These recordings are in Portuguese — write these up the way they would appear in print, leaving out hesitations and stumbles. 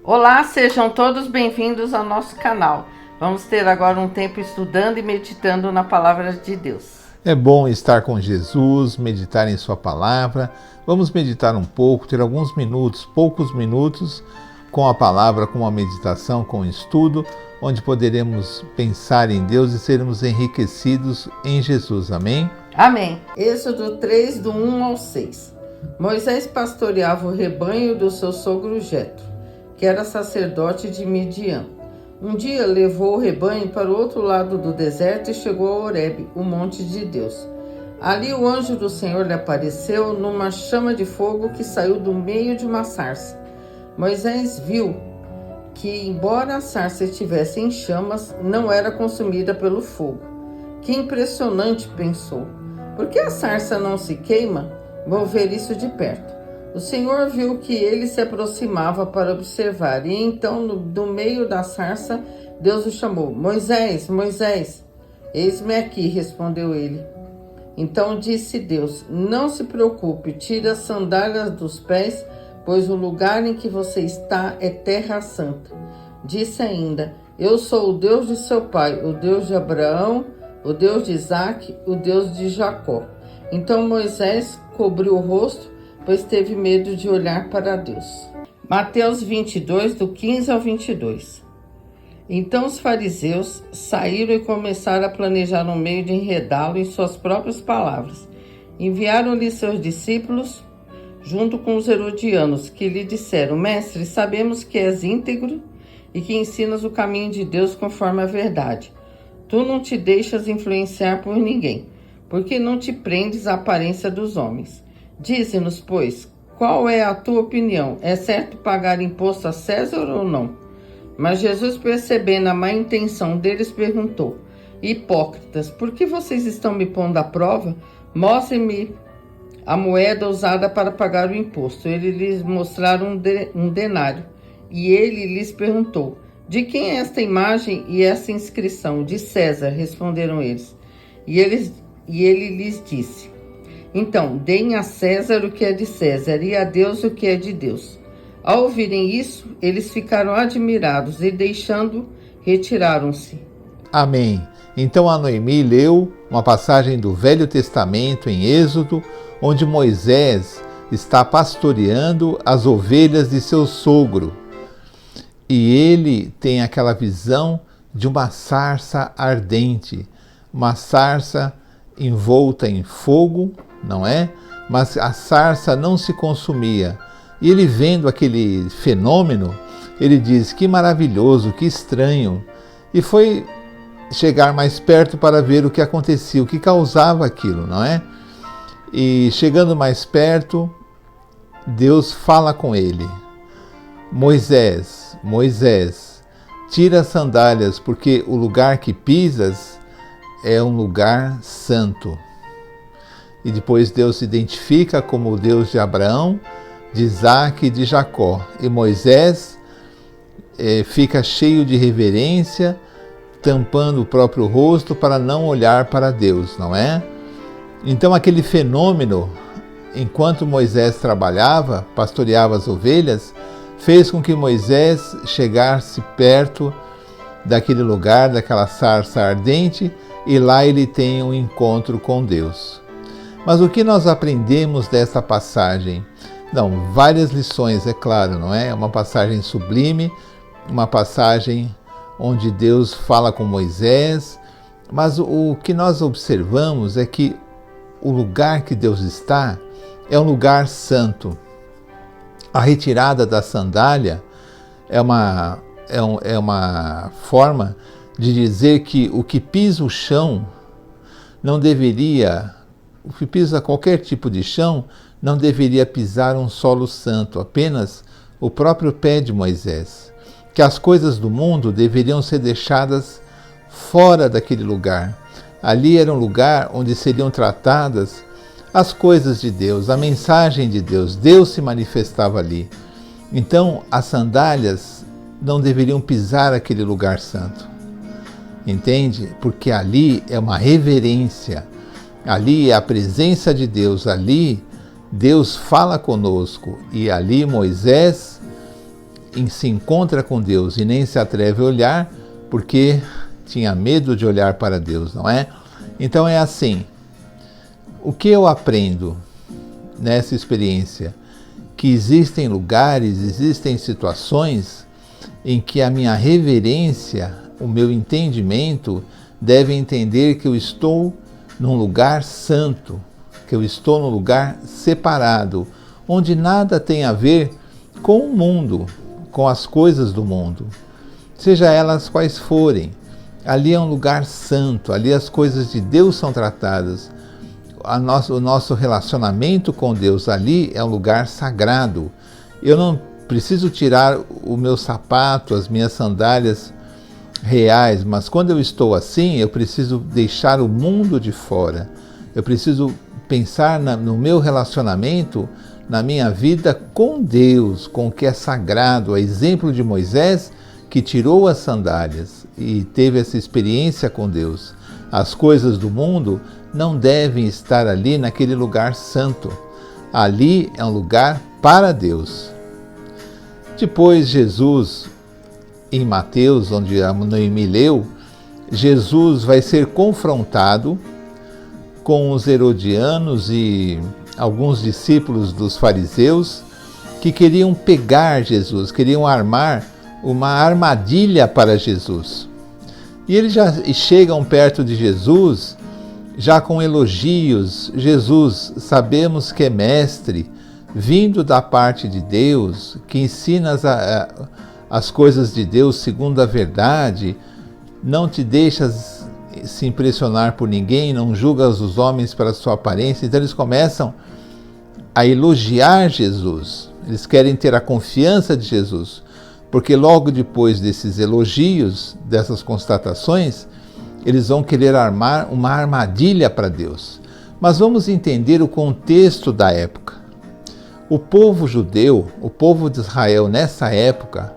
Olá, sejam todos bem-vindos ao nosso canal. Vamos ter agora um tempo estudando e meditando na palavra de Deus. É bom estar com Jesus, meditar em sua palavra. Vamos meditar um pouco, ter alguns minutos, poucos minutos, com a palavra, com a meditação, com o estudo, onde poderemos pensar em Deus e sermos enriquecidos em Jesus. Amém? Amém. Êxodo 3, do 1 ao 6. Moisés pastoreava o rebanho do seu sogro Jetro, que era sacerdote de Midian. Um dia levou o rebanho para o outro lado do deserto e chegou a Horebe, o monte de Deus. Ali o anjo do Senhor lhe apareceu numa chama de fogo que saiu do meio de uma sarça. Moisés viu que, embora a sarça estivesse em chamas, não era consumida pelo fogo. Que impressionante, pensou. Por que a sarça não se queima? Vou ver isso de perto. O Senhor viu que ele se aproximava para observar, e então, do meio da sarça, Deus o chamou. Moisés, Moisés. Eis-me aqui, respondeu ele. Então disse Deus, não se preocupe, tire as sandálias dos pés, pois o lugar em que você está é terra santa. Disse ainda, eu sou o Deus de seu pai, o Deus de Abraão, o Deus de Isaque, o Deus de Jacó. Então Moisés cobriu o rosto, pois teve medo de olhar para Deus. Mateus 22, do 15 ao 22. Então os fariseus saíram e começaram a planejar um meio de enredá-lo em suas próprias palavras. Enviaram-lhe seus discípulos, junto com os herodianos, que lhe disseram, Mestre, sabemos que és íntegro e que ensinas o caminho de Deus conforme a verdade. Tu não te deixas influenciar por ninguém, porque não te prendes à aparência dos homens. Dize-nos, pois, qual é a tua opinião? É certo pagar imposto a César ou não? Mas Jesus, percebendo a má intenção deles, perguntou, hipócritas, por que vocês estão me pondo à prova? Mostrem-me a moeda usada para pagar o imposto. Eles lhes mostraram um denário, e ele lhes perguntou, de quem é esta imagem e essa inscrição? De César, responderam eles. E ele lhes disse, então, deem a César o que é de César e a Deus o que é de Deus. Ao ouvirem isso, eles ficaram admirados e, deixando, retiraram-se. Amém. Então a Noemi leu uma passagem do Velho Testamento em Êxodo, onde Moisés está pastoreando as ovelhas de seu sogro. E ele tem aquela visão de uma sarça ardente, uma sarça envolta em fogo, não é? Mas a sarça não se consumia. E ele vendo aquele fenômeno, ele diz, que maravilhoso, que estranho. E foi chegar mais perto para ver o que acontecia, o que causava aquilo, não é? E chegando mais perto, Deus fala com ele. Moisés, Moisés, tira as sandálias, porque o lugar que pisas é um lugar santo. E depois Deus se identifica como o Deus de Abraão, de Isaque e de Jacó. E Moisés fica cheio de reverência, tampando o próprio rosto para não olhar para Deus, não é? Então aquele fenômeno, enquanto Moisés trabalhava, pastoreava as ovelhas, fez com que Moisés chegasse perto daquele lugar, daquela sarça ardente, e lá ele tem um encontro com Deus. Mas o que nós aprendemos dessa passagem? Não, várias lições, é claro, não é? É uma passagem sublime, uma passagem onde Deus fala com Moisés, mas o que nós observamos é que o lugar que Deus está é um lugar santo. A retirada da sandália é uma forma de dizer que o que pisa o chão não deveria, o que pisa qualquer tipo de chão, não deveria pisar um solo santo, apenas o próprio pé de Moisés. Que as coisas do mundo deveriam ser deixadas fora daquele lugar. Ali era um lugar onde seriam tratadas as coisas de Deus, a mensagem de Deus. Deus se manifestava ali. Então, as sandálias não deveriam pisar aquele lugar santo. Entende? Porque ali é uma reverência. Ali é a presença de Deus. Ali Deus fala conosco. E ali Moisés se encontra com Deus e nem se atreve a olhar porque tinha medo de olhar para Deus, não é? Então é assim, o que eu aprendo nessa experiência? Que existem lugares, existem situações em que a minha reverência, o meu entendimento, deve entender que eu estou num lugar santo, que eu estou num lugar separado, onde nada tem a ver com o mundo, com as coisas do mundo, seja elas quais forem. Ali é um lugar santo, ali as coisas de Deus são tratadas. O nosso relacionamento com Deus ali é um lugar sagrado. Eu não preciso tirar o meu sapato, as minhas sandálias reais, mas quando eu estou assim, eu preciso deixar o mundo de fora. Eu preciso pensar no meu relacionamento, na minha vida com Deus, com o que é sagrado, a exemplo de Moisés, que tirou as sandálias e teve essa experiência com Deus. As coisas do mundo não devem estar ali naquele lugar santo. Ali é um lugar para Deus. Depois Jesus, em Mateus, onde a Noemi leu, Jesus vai ser confrontado com os herodianos e alguns discípulos dos fariseus que queriam pegar Jesus, queriam armar uma armadilha para Jesus. E eles já chegam perto de Jesus, já com elogios. Jesus, sabemos que é mestre, vindo da parte de Deus, que ensina as coisas de Deus segundo a verdade, não te deixas se impressionar por ninguém, não julgas os homens pela sua aparência. Então eles começam a elogiar Jesus, eles querem ter a confiança de Jesus, porque logo depois desses elogios, dessas constatações, eles vão querer armar uma armadilha para Deus. Mas vamos entender o contexto da época. O povo judeu, o povo de Israel nessa época,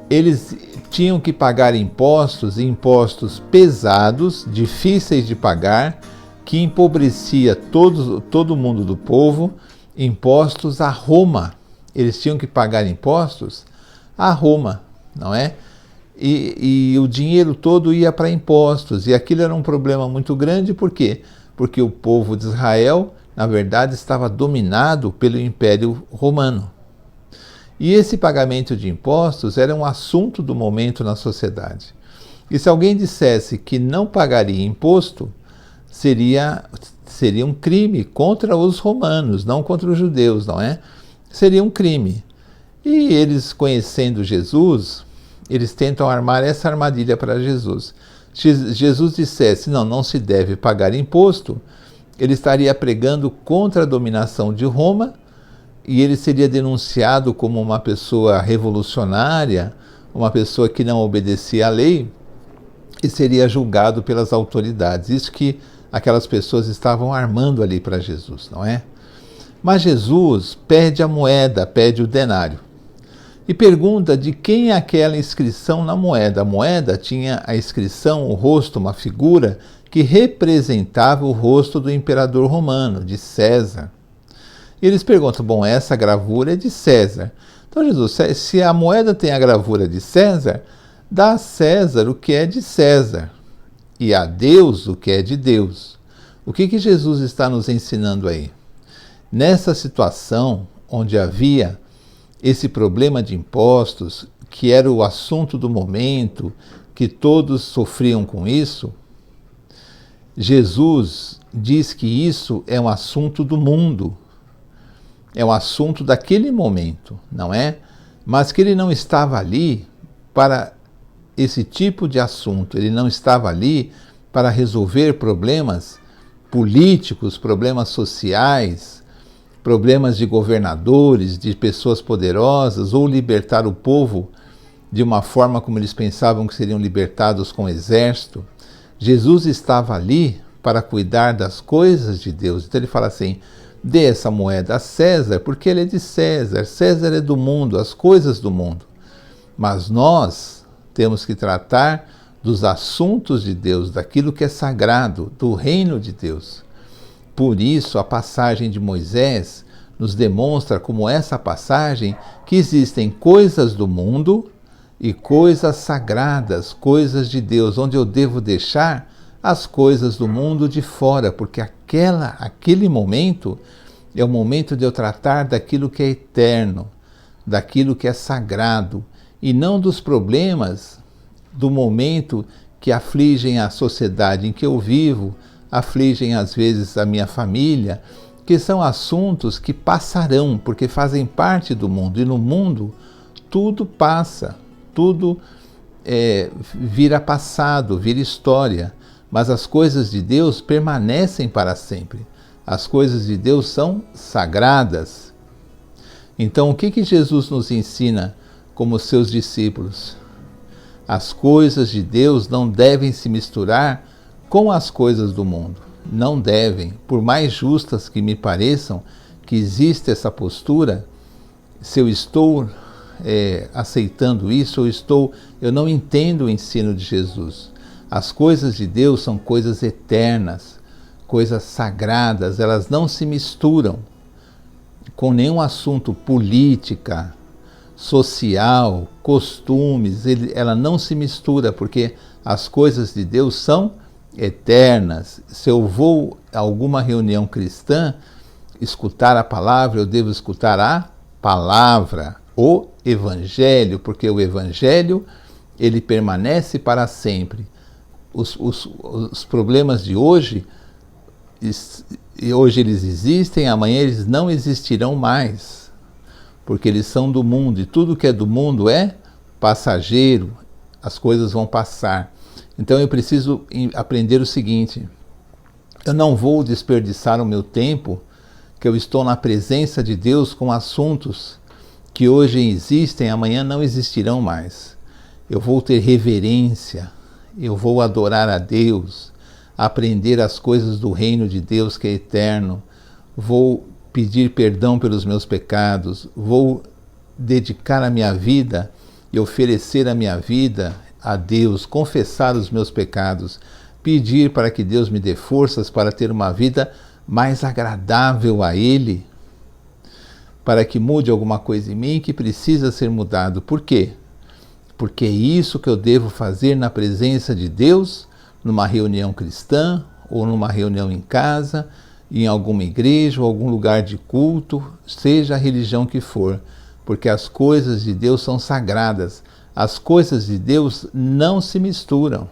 eles tinham que pagar impostos, impostos pesados, difíceis de pagar, que empobrecia todo mundo do povo, impostos a Roma. Eles tinham que pagar impostos a Roma, não é? E o dinheiro todo ia para impostos, e aquilo era um problema muito grande. Por quê? Porque o povo de Israel, na verdade, estava dominado pelo Império Romano. E esse pagamento de impostos era um assunto do momento na sociedade. E se alguém dissesse que não pagaria imposto, seria um crime contra os romanos, não contra os judeus, não é? Seria um crime. E eles, conhecendo Jesus, eles tentam armar essa armadilha para Jesus. Se Jesus dissesse, não se deve pagar imposto, ele estaria pregando contra a dominação de Roma, e ele seria denunciado como uma pessoa revolucionária, uma pessoa que não obedecia à lei, e seria julgado pelas autoridades. Isso que aquelas pessoas estavam armando ali para Jesus, não é? Mas Jesus pede a moeda, pede o denário, e pergunta de quem é aquela inscrição na moeda. A moeda tinha a inscrição, o rosto, uma figura que representava o rosto do imperador romano, de César. E eles perguntam, bom, essa gravura é de César. Então Jesus, se a moeda tem a gravura de César, dá a César o que é de César, e a Deus o que é de Deus. O que Jesus está nos ensinando aí? Nessa situação onde havia esse problema de impostos, que era o assunto do momento, que todos sofriam com isso, Jesus diz que isso é um assunto do mundo, é um assunto daquele momento, não é? Mas que ele não estava ali para esse tipo de assunto, ele não estava ali para resolver problemas políticos, problemas sociais, problemas de governadores, de pessoas poderosas, ou libertar o povo de uma forma como eles pensavam que seriam libertados com o exército. Jesus estava ali para cuidar das coisas de Deus. Então ele fala assim, dê essa moeda a César, porque ele é de César. César é do mundo, as coisas do mundo. Mas nós temos que tratar dos assuntos de Deus, daquilo que é sagrado, do reino de Deus. Por isso, a passagem de Moisés nos demonstra, como essa passagem, que existem coisas do mundo e coisas sagradas, coisas de Deus, onde eu devo deixar as coisas do mundo de fora, porque aquele momento é o momento de eu tratar daquilo que é eterno, daquilo que é sagrado, e não dos problemas do momento que afligem a sociedade em que eu vivo, afligem às vezes a minha família, que são assuntos que passarão, porque fazem parte do mundo, e no mundo tudo passa, tudo vira passado, vira história, mas as coisas de Deus permanecem para sempre. As coisas de Deus são sagradas. Então, o que Jesus nos ensina como seus discípulos? As coisas de Deus não devem se misturar com as coisas do mundo. Não devem. Por mais justas que me pareçam que existe essa postura, se eu estou aceitando isso, eu não entendo o ensino de Jesus. As coisas de Deus são coisas eternas, coisas sagradas, elas não se misturam com nenhum assunto política, social, costumes, ela não se mistura, porque as coisas de Deus são eternas. Se eu vou a alguma reunião cristã escutar a palavra, eu devo escutar a palavra, o Evangelho, porque o Evangelho, ele permanece para sempre. Os problemas de hoje, hoje eles existem, amanhã eles não existirão mais, porque eles são do mundo, e tudo que é do mundo é passageiro, as coisas vão passar. Então eu preciso aprender o seguinte: eu não vou desperdiçar o meu tempo, que eu estou na presença de Deus, com assuntos que hoje existem, amanhã não existirão mais. Eu vou ter reverência, eu vou adorar a Deus, aprender as coisas do reino de Deus que é eterno, vou pedir perdão pelos meus pecados, vou dedicar a minha vida e oferecer a minha vida a Deus, confessar os meus pecados, pedir para que Deus me dê forças para ter uma vida mais agradável a Ele, para que mude alguma coisa em mim que precisa ser mudado. Por quê? Porque é isso que eu devo fazer na presença de Deus, numa reunião cristã, ou numa reunião em casa, em alguma igreja, ou algum lugar de culto, seja a religião que for, porque as coisas de Deus são sagradas. As coisas de Deus não se misturam.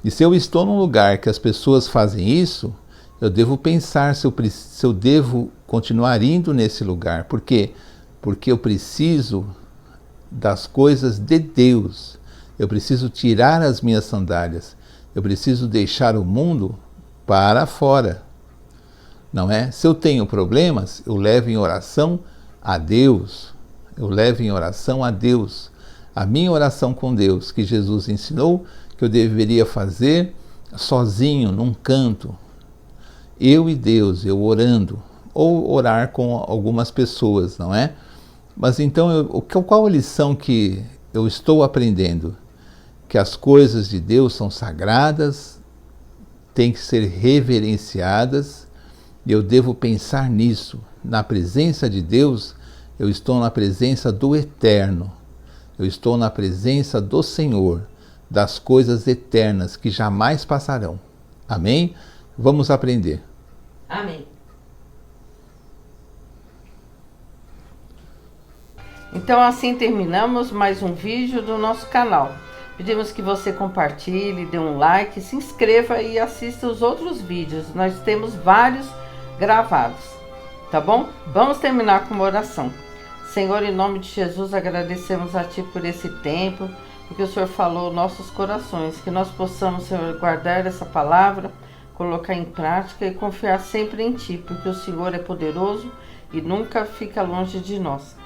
E se eu estou num lugar que as pessoas fazem isso, eu devo pensar se eu devo continuar indo nesse lugar. Por quê? Porque eu preciso das coisas de Deus. Eu preciso tirar as minhas sandálias. Eu preciso deixar o mundo para fora. Não é? Se eu tenho problemas, eu levo em oração a Deus. Eu levo em oração a Deus. A minha oração com Deus, que Jesus ensinou que eu deveria fazer sozinho, num canto. Eu e Deus, eu orando. Ou orar com algumas pessoas, não é? Mas então, qual a lição que eu estou aprendendo? Que as coisas de Deus são sagradas, têm que ser reverenciadas, e eu devo pensar nisso. Na presença de Deus, eu estou na presença do Eterno, eu estou na presença do Senhor, das coisas eternas que jamais passarão. Amém? Vamos aprender. Amém. Então assim terminamos mais um vídeo do nosso canal. Pedimos que você compartilhe, dê um like, se inscreva e assista os outros vídeos. Nós temos vários gravados, tá bom? Vamos terminar com uma oração. Senhor, em nome de Jesus, agradecemos a Ti por esse tempo, porque o Senhor falou aos nossos corações, que nós possamos, Senhor, guardar essa palavra, colocar em prática e confiar sempre em Ti, porque o Senhor é poderoso e nunca fica longe de nós.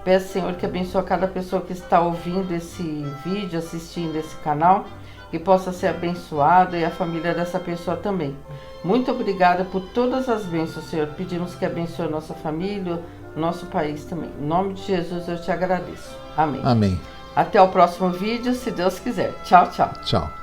Peço, Senhor, que abençoe cada pessoa que está ouvindo esse vídeo, assistindo esse canal, que possa ser abençoada e a família dessa pessoa também. Muito obrigada por todas as bênçãos, Senhor. Pedimos que abençoe a nossa família, o nosso país também. Em nome de Jesus eu te agradeço. Amém. Amém. Até o próximo vídeo, se Deus quiser. Tchau, tchau. Tchau.